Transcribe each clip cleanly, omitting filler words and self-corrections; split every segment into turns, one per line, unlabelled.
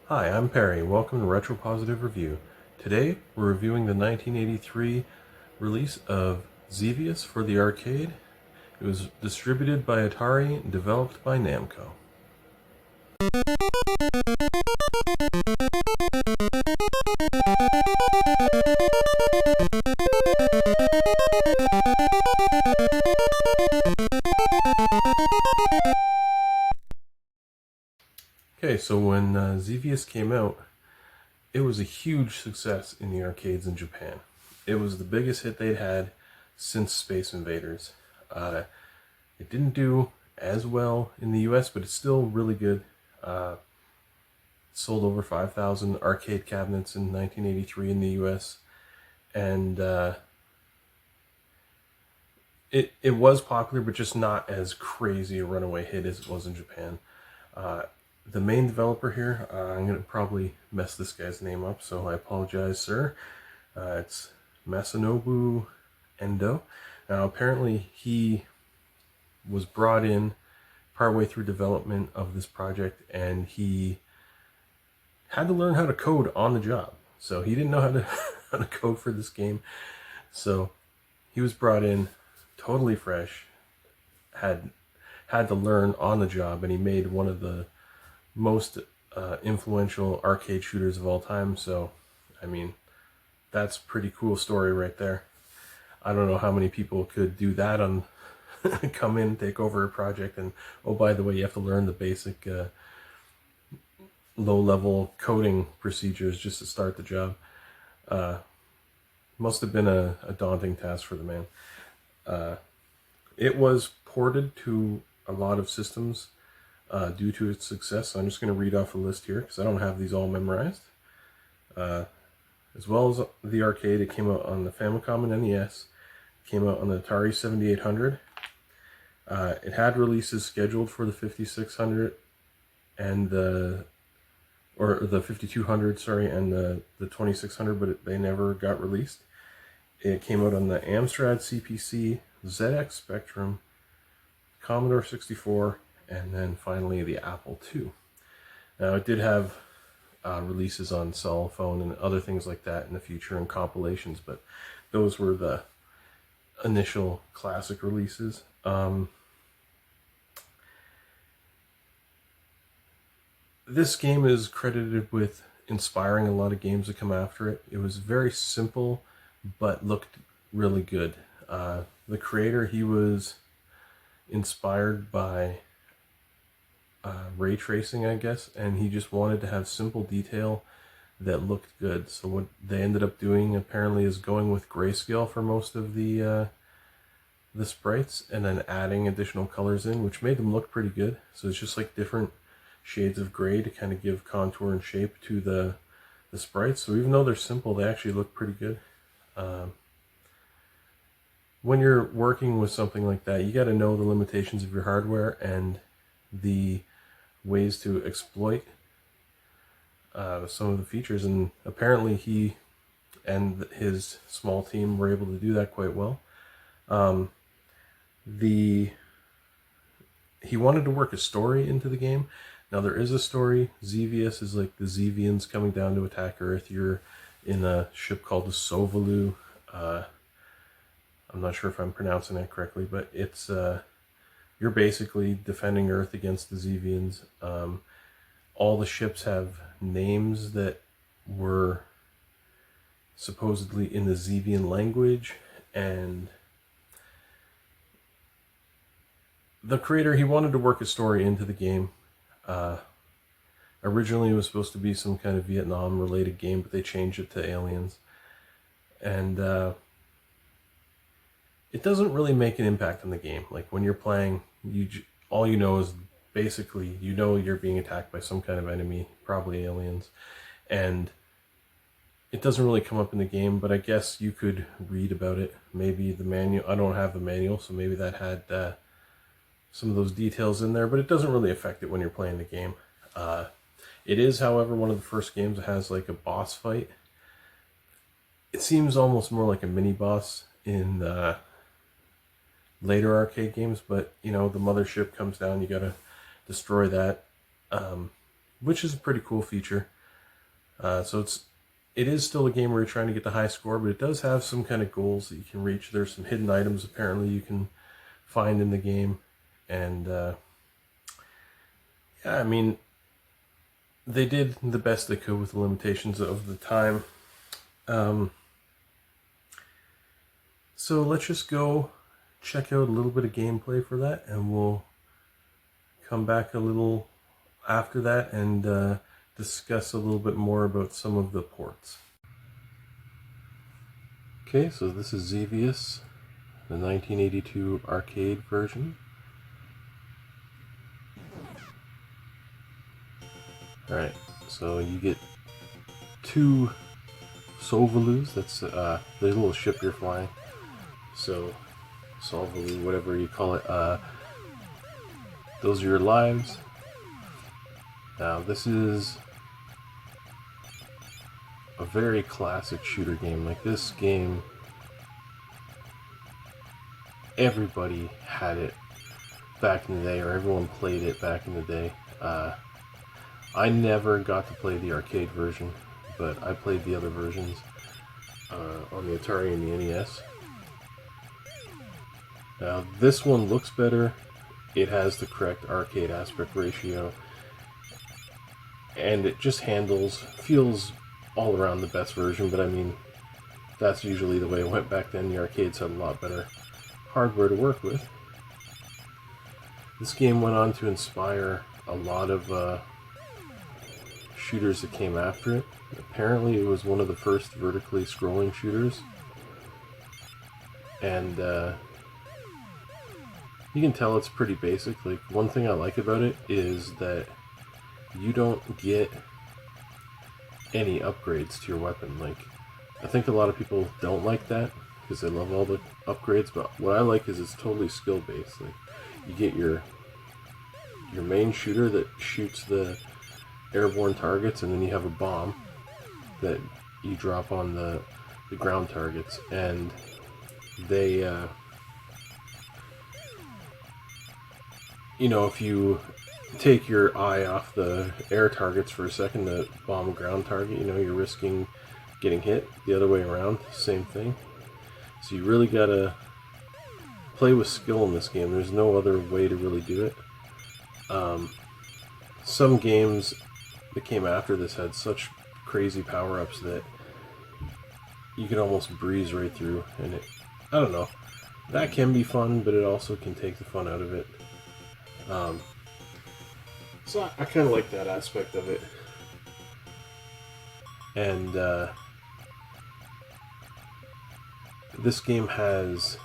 Hi, I'm Perry. Welcome to Retro Positive Review. Today, we're reviewing the 1983 release of Xevious for the arcade. It was distributed by Atari and developed by Namco. Okay, so when Xevious came out, it was a huge success in the arcades in Japan. It was the biggest hit they'd had since Space Invaders. It didn't do as well in the US, but it's still really good. Sold over 5,000 arcade cabinets in 1983 in the US, and it was popular, but just not as crazy a runaway hit as it was in Japan. The main developer here, I'm going to probably mess this guy's name up, so I apologize, sir. It's Masanobu Endo. Now, apparently he was brought in partway through development of this project, and he had to learn how to code on the job. So he didn't know how to code for this game. So he was brought in totally fresh, had to learn on the job, and he made one of the most influential arcade shooters of all time. So, I mean, that's a pretty cool story right there. I don't know how many people could do that on come in, take over a project, and oh, by the way, you have to learn the basic low-level coding procedures just to start the job. Must have been a daunting task for the man. It was ported to a lot of systems due to its success. So I'm just going to read off a list here because I don't have these all memorized. As well as the arcade, it came out on the Famicom and NES. It came out on the Atari 7800. It had releases scheduled for the 5600 and the 5200, sorry, and the 2600, but they never got released. It came out on the Amstrad CPC, ZX Spectrum, Commodore 64, and then finally the Apple II. Now, it did have releases on cell phone and other things like that in the future and compilations, but those were the initial classic releases. This game is credited with inspiring a lot of games that come after it. It was very simple, but looked really good. The creator, he was inspired by ray tracing, I guess, and he just wanted to have simple detail that looked good. So what they ended up doing apparently is going with grayscale for most of the sprites, and then adding additional colors in, which made them look pretty good. So it's just like different shades of gray to kind of give contour and shape to the sprites. So even though they're simple, they actually look pretty good. When you're working with something like that, you got to know the limitations of your hardware and the ways to exploit some of the features, and apparently he and his small team were able to do that quite well. He wanted to work a story into the game. Now, there is a story. Xevious is like the Xevians coming down to attack Earth. You're in a ship called the Sovalu. I'm not sure if I'm pronouncing that correctly, but it's you're basically defending Earth against the Xevians. All the ships have names that were supposedly in the Xevian language, and the creator, he wanted to work a story into the game. Originally it was supposed to be some kind of Vietnam related game, but they changed it to aliens. And it doesn't really make an impact on the game. Like when you're playing, all you know is basically, you know you're being attacked by some kind of enemy, probably aliens. And it doesn't really come up in the game, but I guess you could read about it. Maybe the manual, I don't have the manual, so maybe that had some of those details in there, but it doesn't really affect it when you're playing the game. It is, however, one of the first games that has like a boss fight. It seems almost more like a mini boss in later arcade games, but you know, the mothership comes down, you gotta destroy that, which is a pretty cool feature. So it is still a game where you're trying to get the high score, but it does have some kind of goals that you can reach. There's some hidden items apparently you can find in the game, and yeah, I mean, they did the best they could with the limitations of the time. So let's just go check out a little bit of gameplay for that, and we'll come back a little after that and discuss a little bit more about some of the ports. Okay, so this is Xevious, the 1982 arcade version. Alright, so you get 2 Solvalus, that's the little ship you're flying. So, Solvalu, whatever you call it, those are your lives. Now, this is a very classic shooter game. Like, this game, everybody had it back in the day, or everyone played it back in the day. I never got to play the arcade version, but I played the other versions on the Atari and the NES. Now, this one looks better. It has the correct arcade aspect ratio, and it just feels all around the best version, but I mean, that's usually the way it went back then. The arcades had a lot better hardware to work with. This game went on to inspire a lot of shooters that came after it. Apparently it was one of the first vertically scrolling shooters, and you can tell it's pretty basic. Like, one thing I like about it is that you don't get any upgrades to your weapon. Like, I think a lot of people don't like that because they love all the upgrades, but what I like is it's totally skill based. Like, you get your main shooter that shoots the airborne targets, and then you have a bomb that you drop on the ground targets, and they you know, if you take your eye off the air targets for a second to bomb a ground target, you know, you're risking getting hit. The other way around, same thing. So you really gotta play with skill in this game. There's no other way to really do it. Some games that came after this had such crazy power-ups that you can almost breeze right through, and I don't know, that can be fun, but it also can take the fun out of it. So I kind of like that aspect of it. And this game has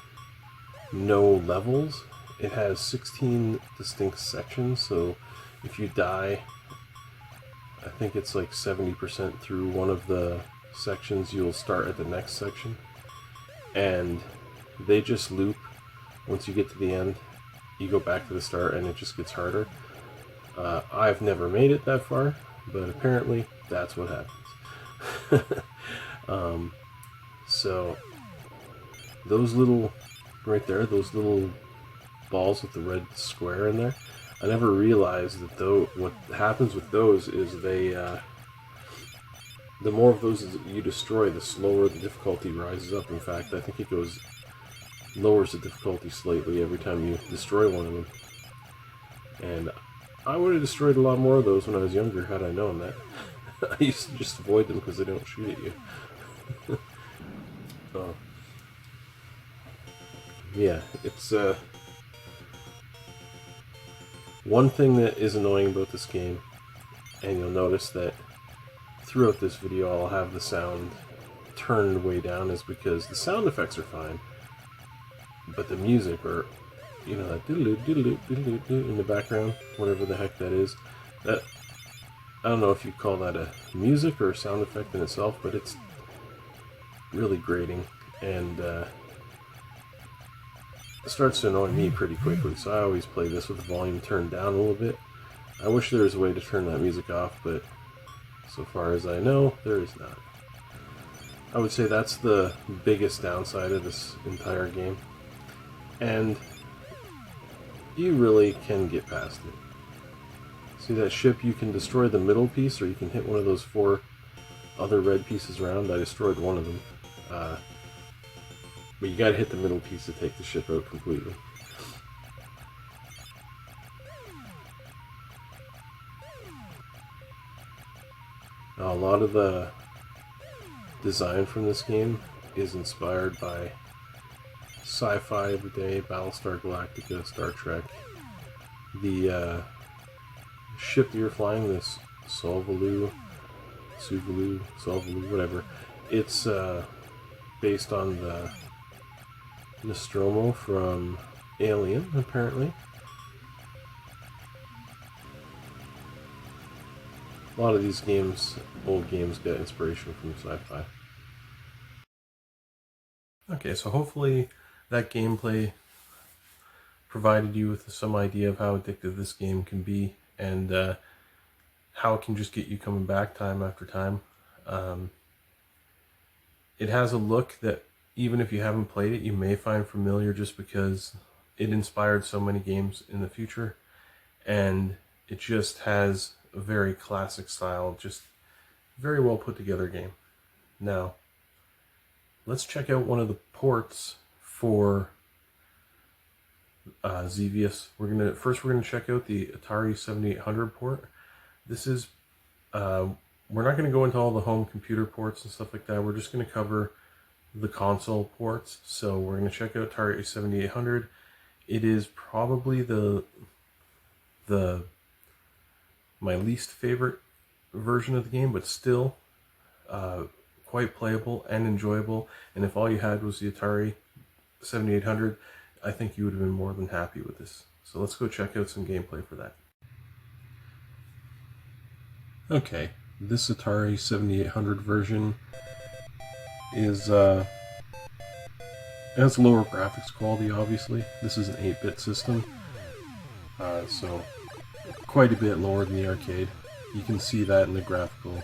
no levels. It has 16 distinct sections, so if you die, I think it's like 70% through one of the sections, you'll start at the next section. And they just loop. Once you get to the end, you go back to the start, and it just gets harder. I've never made it that far, but apparently that's what happens. So those little, right there, those little balls with the red square in there, I never realized that what happens with those is they, the more of those you destroy, the slower the difficulty rises up. In fact, I think it lowers the difficulty slightly every time you destroy one of them. And I would have destroyed a lot more of those when I was younger had I known that. I used to just avoid them because they don't shoot at you. Yeah, it's one thing that is annoying about this game, and you'll notice that throughout this video I'll have the sound turned way down, is because the sound effects are fine, but the music, or you know, that doodle doodle doodle in the background, whatever the heck that is, that, I don't know if you call that a music or a sound effect in itself, but it's really grating, and it starts to annoy me pretty quickly, so I always play this with the volume turned down a little bit. I wish there was a way to turn that music off, but so far as I know, there is not. I would say that's the biggest downside of this entire game, and you really can get past it. See that ship? You can destroy the middle piece, or you can hit one of those 4 other red pieces around. I destroyed one of them. But you gotta hit the middle piece to take the ship out completely. Now, a lot of the design from this game is inspired by sci-fi of the day, Battlestar Galactica, Star Trek. The ship that you're flying, this Solvalu, whatever, it's based on the Nostromo from Alien, apparently. A lot of these games, old games, get inspiration from sci-fi. Okay, so hopefully that gameplay provided you with some idea of how addictive this game can be, and how it can just get you coming back time after time. It has a look that, even if you haven't played it, you may find familiar just because it inspired so many games in the future, and it just has a very classic style, just very well put together game. Now, let's check out one of the ports for Xevious. We're gonna check out the Atari 7800 port. This is we're not going to go into all the home computer ports and stuff like that. We're just going to cover the console ports. So we're going to check out Atari 7800. It is probably my least favorite version of the game, but still quite playable and enjoyable. And if all you had was the Atari 7800, I think you would have been more than happy with this. So let's go check out some gameplay for that. Okay, this Atari 7800 version is has lower graphics quality, obviously. This is an 8-bit system, so quite a bit lower than the arcade. You can see that in the graphical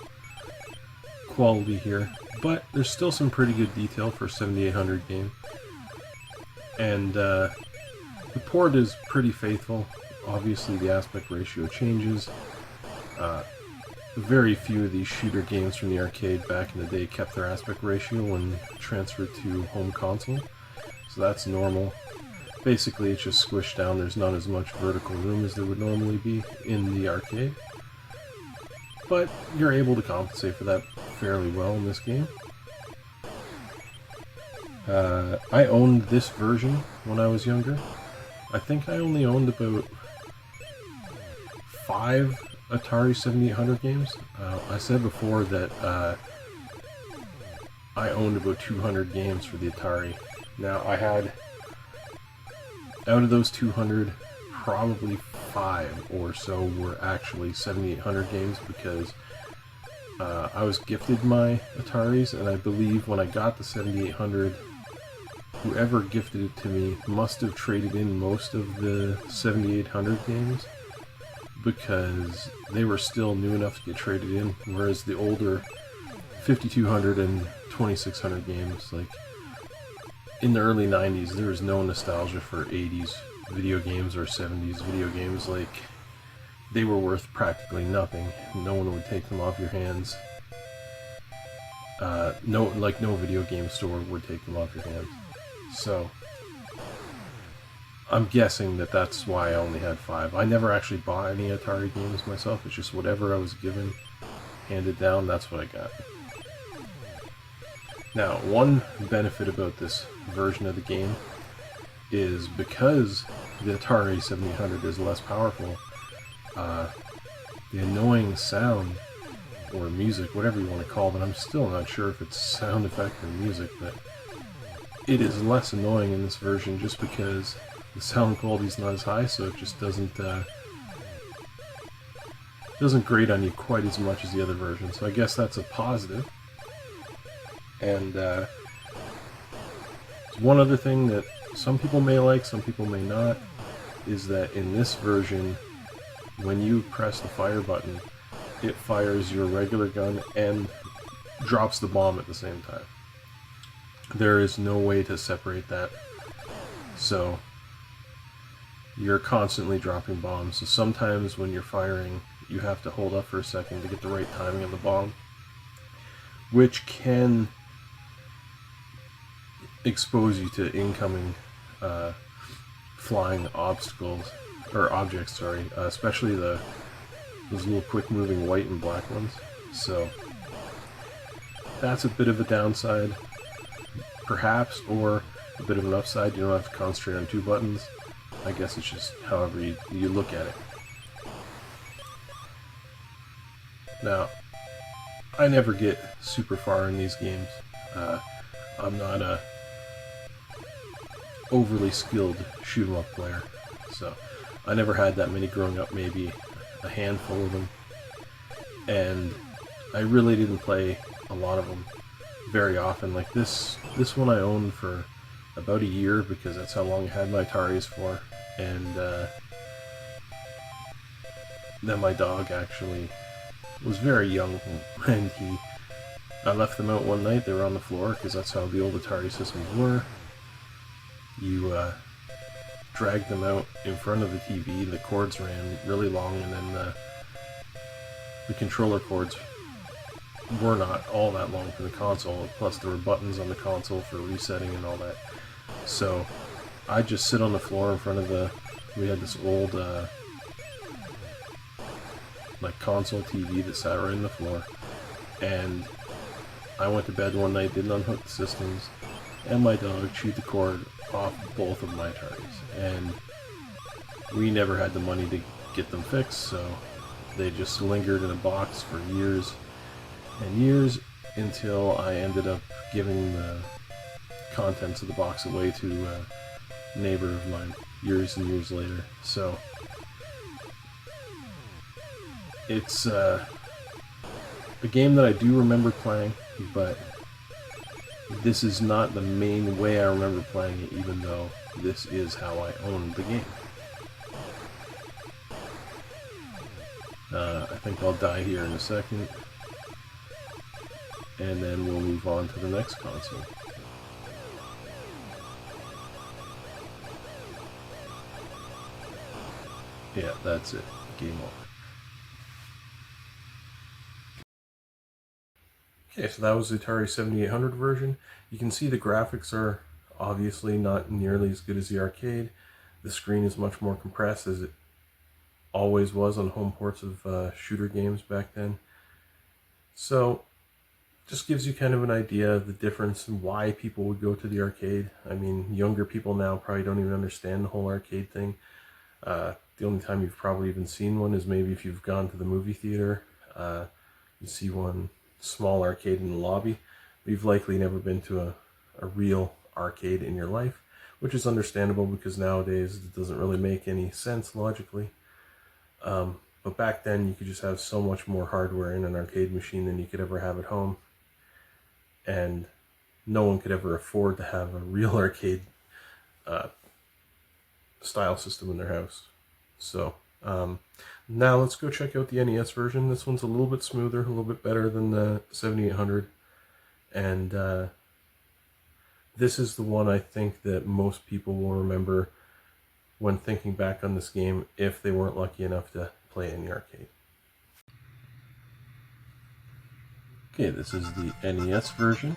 quality here, but there's still some pretty good detail for a 7800 game. And the port is pretty faithful. Obviously the aspect ratio changes. Very few of these shooter games from the arcade back in the day kept their aspect ratio when transferred to home console, so that's normal. Basically it's just squished down. There's not as much vertical room as there would normally be in the arcade, but you're able to compensate for that fairly well in this game. I owned this version when I was younger. I think I only owned about 5 Atari 7800 games. I said before that I owned about 200 games for the Atari. Now I had, out of those 200, probably 5 or so were actually 7800 games, because I was gifted my Ataris, and I believe when I got the 7800, whoever gifted it to me must have traded in most of the 7800 games, because they were still new enough to get traded in, whereas the older 5200 and 2600 games, like in the early 90s, there was no nostalgia for 80s video games or 70s video games. Like, they were worth practically nothing. No one would take them off your hands. No video game store would take them off your hands. So I'm guessing that that's why I only had 5. I never actually bought any Atari games myself. It's just whatever I was given, handed down, that's what I got. Now, one benefit about this version of the game is, because the Atari 7800 is less powerful, the annoying sound, or music, whatever you want to call it, I'm still not sure if it's sound effect or music, but it is less annoying in this version just because the sound quality is not as high, so it just doesn't grate on you quite as much as the other version. So I guess that's a positive. And one other thing that some people may like, some people may not, is that in this version, when you press the fire button, it fires your regular gun and drops the bomb at the same time. There is no way to separate that. So you're constantly dropping bombs. So sometimes when you're firing, you have to hold up for a second to get the right timing of the bomb. which can expose you to incoming flying obstacles, or objects, sorry, especially those little quick moving white and black ones. So that's a bit of a downside, perhaps, or a bit of an upside. You don't have to concentrate on two buttons. I guess it's just however you look at it. Now, I never get super far in these games. I'm not a overly skilled shoot 'em up player, so I never had that many growing up, maybe a handful of them, and I really didn't play a lot of them very often. Like this one I owned for about a year because that's how long I had my Ataris for, and then my dog actually was very young, and I left them out one night. They were on the floor because that's how the old Atari systems were. You dragged them out in front of the TV, the cords ran really long, and then the controller cords were not all that long for the console, plus there were buttons on the console for resetting and all that. So I just sit on the floor in front of we had this old like console TV that sat right on the floor, and I went to bed one night, didn't unhook the systems, and my dog chewed the cord off both of my Ataris, and we never had the money to get them fixed, so they just lingered in a box for years and years until I ended up giving the contents of the box away to a neighbor of mine years and years later. So it's a game that I do remember playing, but this is not the main way I remember playing it, even though this is how I owned the game. I think I'll die here in a second, and then we'll move on to the next console. Yeah, that's it. Game over. Okay, so that was the Atari 7800 version. You can see the graphics are obviously not nearly as good as the arcade. The screen is much more compressed, as it always was on home ports of shooter games back then. So, just gives you kind of an idea of the difference and why people would go to the arcade. I mean, younger people now probably don't even understand the whole arcade thing. The only time you've probably even seen one is maybe if you've gone to the movie theater. You see one small arcade in the lobby, but you've likely never been to a real arcade in your life, which is understandable because nowadays it doesn't really make any sense logically. But back then you could just have so much more hardware in an arcade machine than you could ever have at home, and no one could ever afford to have a real arcade style system in their house. So now let's go check out the NES version. This one's a little bit smoother, a little bit better than the 7800, and this is the one I think that most people will remember when thinking back on this game, if they weren't lucky enough to play it in the arcade. Okay, this is the NES version.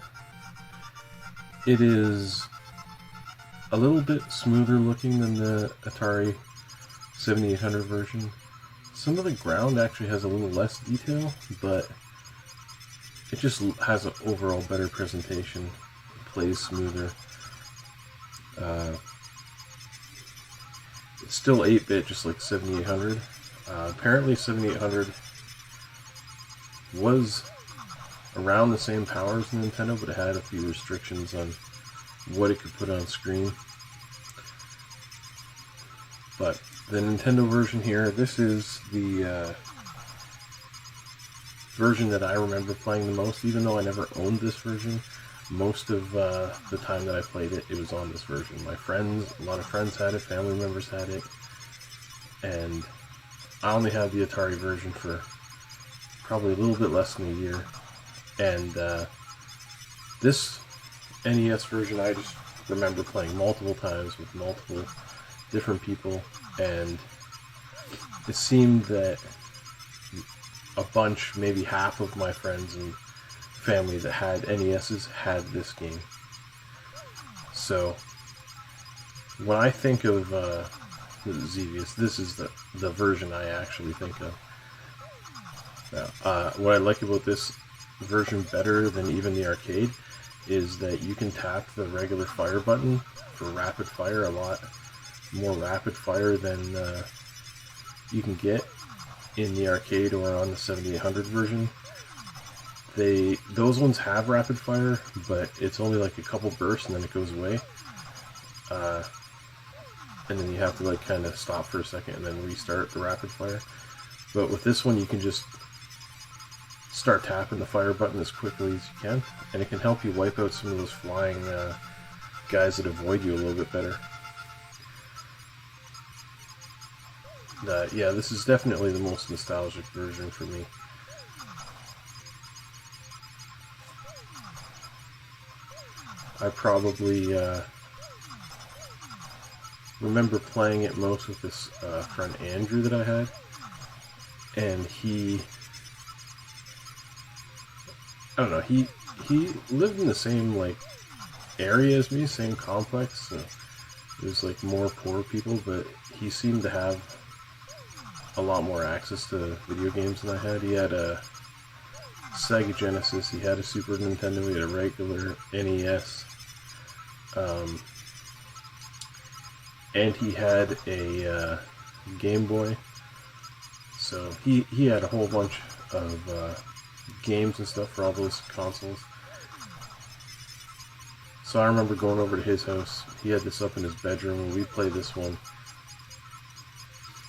It is a little bit smoother looking than the Atari 7800 version. Some of the ground actually has a little less detail, but it just has an overall better presentation. It plays smoother. It's still 8-bit, just like 7800. Apparently 7800 was around the same power as the Nintendo, but it had a few restrictions on what it could put on screen. But the Nintendo version here, this is the version that I remember playing the most, even though I never owned this version. Most of the time that I played it, it was on this version. My friends, a lot of friends had it, family members had it, and I only had the Atari version for probably a little bit less than a year. And this NES version I just remember playing multiple times with multiple different people, and it seemed that a bunch, maybe half of my friends and family that had NESs had this game. So when I think of Xevious, this is the version I actually think of. Now, what I like about this version better than even the arcade is that you can tap the regular fire button for rapid fire, a lot more rapid fire than you can get in the arcade or on the 7800 version. Those ones have rapid fire, but it's only like a couple bursts and then it goes away. And then you have to like kind of stop for a second and then restart the rapid fire. But with this one, you can just start tapping the fire button as quickly as you can, and it can help you wipe out some of those flying guys that avoid you a little bit better. Yeah, this is definitely the most nostalgic version for me. I probably remember playing it most with this friend Andrew that I had, and I don't know, he lived in the same like area as me, same complex, so there's like more poor people, but he seemed to have a lot more access to video games than I had. He had a Sega Genesis, he had a Super Nintendo, he had a regular NES, and he had a Game Boy. So he had a whole bunch of games and stuff for all those consoles. So I remember going over to his house. He had this up in his bedroom, and we played this one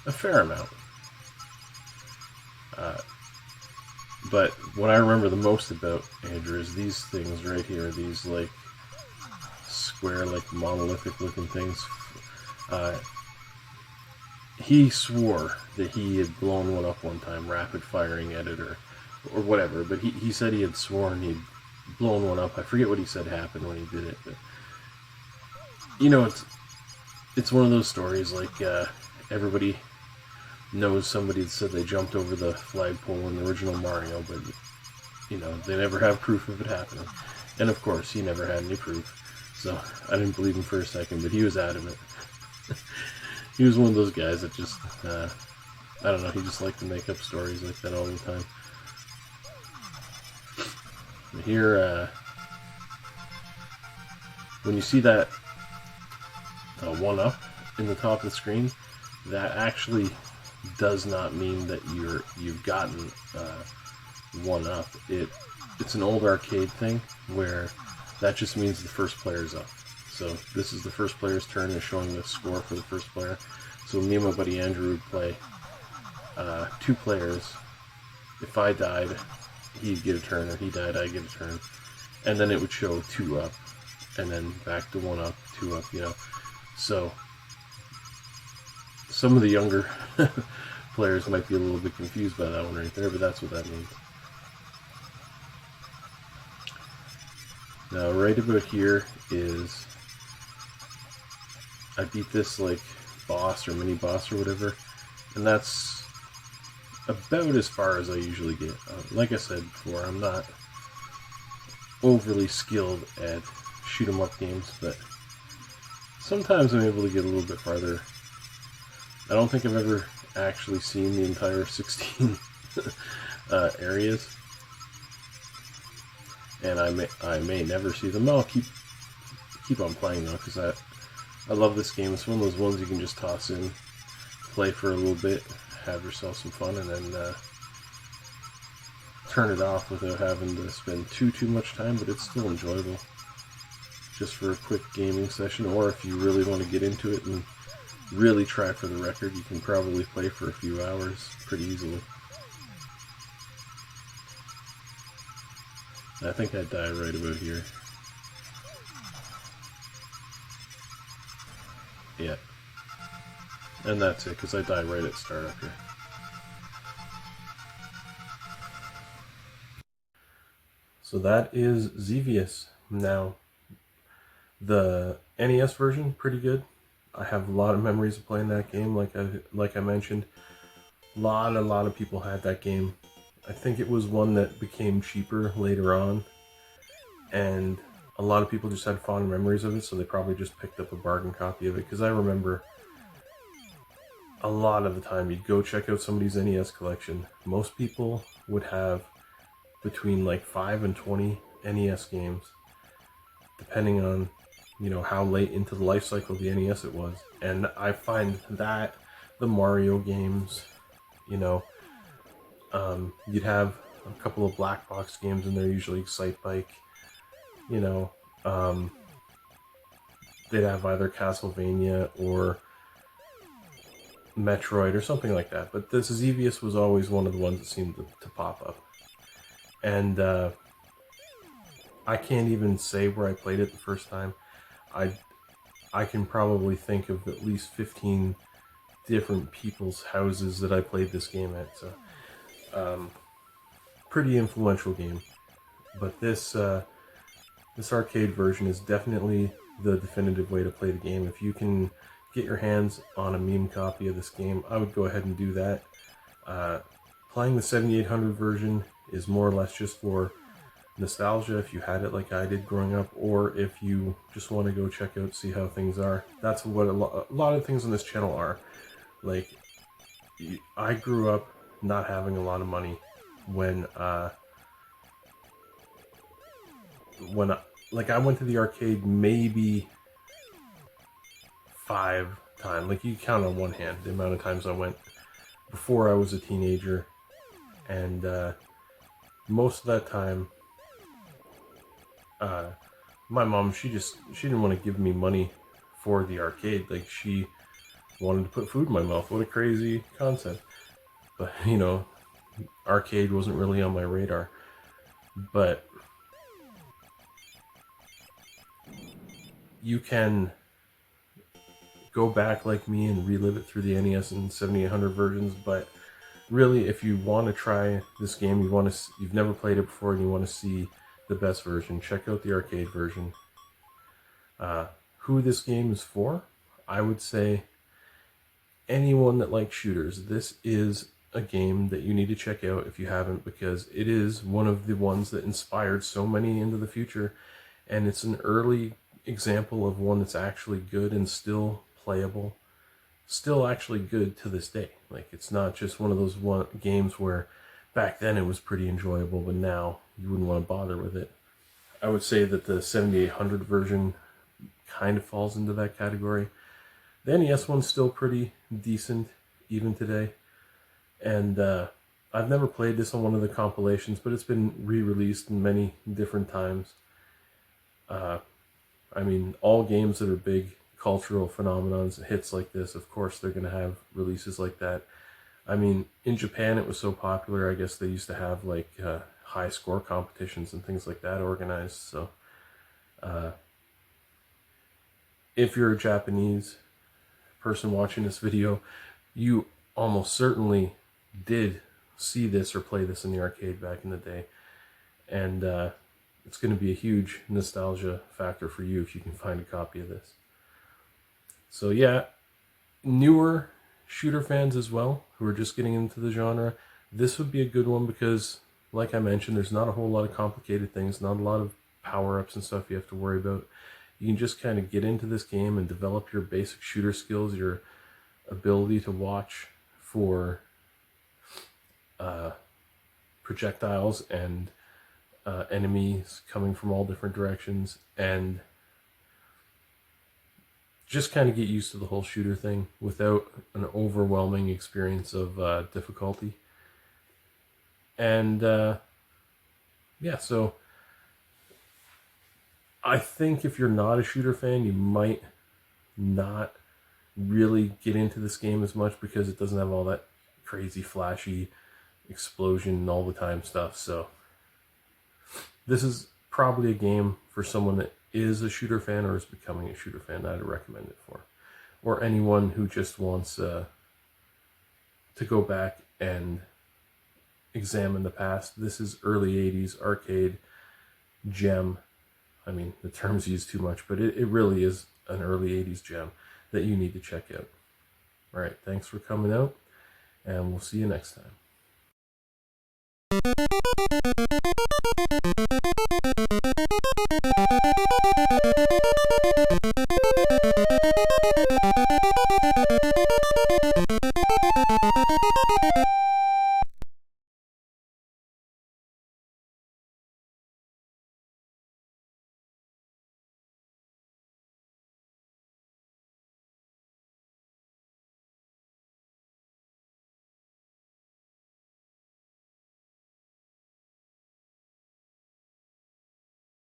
a fair amount. But what I remember the most about Andrew is these things right here. These like square, like monolithic looking things. He swore that he had blown one up one time, rapid firing at it or whatever, but he said he had sworn he'd blown one up. I forget what he said happened when he did it, but you know, it's one of those stories like everybody knows somebody that said they jumped over the flagpole in the original Mario, but you know, they never have proof of it happening. And of course, he never had any proof, so I didn't believe him for a second, but he was adamant. He was one of those guys that just, I don't know, he just liked to make up stories like that all the time. Here, when you see that 1-up in the top of the screen, that actually does not mean that you've gotten 1-up. It's an old arcade thing where that just means the first player's up. So this is the first player's turn, is showing the score for the first player. So me and my buddy Andrew would play 2 players. If I died, he'd get a turn, or he died, I'd get a turn. And then it would show 2 up, and then back to 1 up, 2 up, you know. So some of the younger players might be a little bit confused by that one right there, but that's what that means. Now right about here is, I beat this like boss or mini boss or whatever, and that's about as far as I usually get. Like I said before, I'm not overly skilled at shoot 'em up games, but sometimes I'm able to get a little bit farther. I don't think I've ever actually seen the entire 16 areas, and I may never see them. I'll keep on playing though, because I love this game. It's one of those ones you can just toss in, play for a little bit, have yourself some fun, and then turn it off without having to spend too much time, but it's still enjoyable just for a quick gaming session. Or if you really want to get into it and really try for the record, you can probably play for a few hours pretty easily. I think I die right about here. Yeah. And that's it, because I die right at start up here. So that is Xevious. Now, the NES version, pretty good. I have a lot of memories of playing that game. Like I mentioned, a lot of people had that game, I think it was one that became cheaper later on, and a lot of people just had fond memories of it, so they probably just picked up a bargain copy of it. Because I remember a lot of the time you'd go check out somebody's NES collection. Most people would have between like 5 and 20 NES games, depending on, you know, how late into the life cycle of the NES it was. And I find that the Mario games, you know, you'd have a couple of black box games in there, usually Excite Bike, you know, they'd have either Castlevania or Metroid or something like that. But this Xevious was always one of the ones that seemed to pop up. And I can't even say where I played it the first time. I can probably think of at least 15 different people's houses that I played this game at. So, pretty influential game. But this arcade version is definitely the definitive way to play the game. If you can get your hands on a meme copy of this game, I would go ahead and do that. Playing the 7800 version is more or less just for nostalgia, if you had it like I did growing up, or if you just want to go check out, see how things are. That's what a lot of things on this channel are. Like, I grew up not having a lot of money when like I went to the arcade maybe 5 times. Like, you count on one hand the amount of times I went before I was a teenager, and most of that time, my mom, she didn't want to give me money for the arcade. Like, she wanted to put food in my mouth. What a crazy concept. But, you know, arcade wasn't really on my radar. But you can go back like me and relive it through the NES and 7800 versions. But really, if you want to try this game, you've never played it before and you want to see the best version, check out the arcade version. Who this game is for, I would say anyone that likes shooters. This is a game that you need to check out if you haven't, because it is one of the ones that inspired so many into the future, and it's an early example of one that's actually good and still playable, still actually good to this day. Like, it's not just one of those games where back then it was pretty enjoyable, but now you wouldn't want to bother with it. I would say that the 7800 version kind of falls into that category. The NES one's still pretty decent even today. And I've never played this on one of the compilations, but it's been re-released in many different times. I mean, all games that are big cultural phenomenons, hits like this, of course they're going to have releases like that. I mean, in Japan it was so popular, I guess they used to have like high score competitions and things like that organized. So if you're a Japanese person watching this video, you almost certainly did see this or play this in the arcade back in the day. And it's going to be a huge nostalgia factor for you if you can find a copy of this. So yeah, newer shooter fans as well, who are just getting into the genre, this would be a good one because, like I mentioned, there's not a whole lot of complicated things, not a lot of power-ups and stuff you have to worry about. You can just kind of get into this game and develop your basic shooter skills, your ability to watch for projectiles and enemies coming from all different directions, and just kind of get used to the whole shooter thing without an overwhelming experience of difficulty. And yeah, so I think if you're not a shooter fan, you might not really get into this game as much because it doesn't have all that crazy flashy explosion all the time stuff. So this is probably a game for someone that is a shooter fan or is becoming a shooter fan that I'd recommend it for. Or anyone who just wants to go back and examine the past. This is early 80s arcade gem. I mean, the term's used too much, but it really is an early 80s gem that you need to check out. All right, thanks for coming out, and we'll see you next time.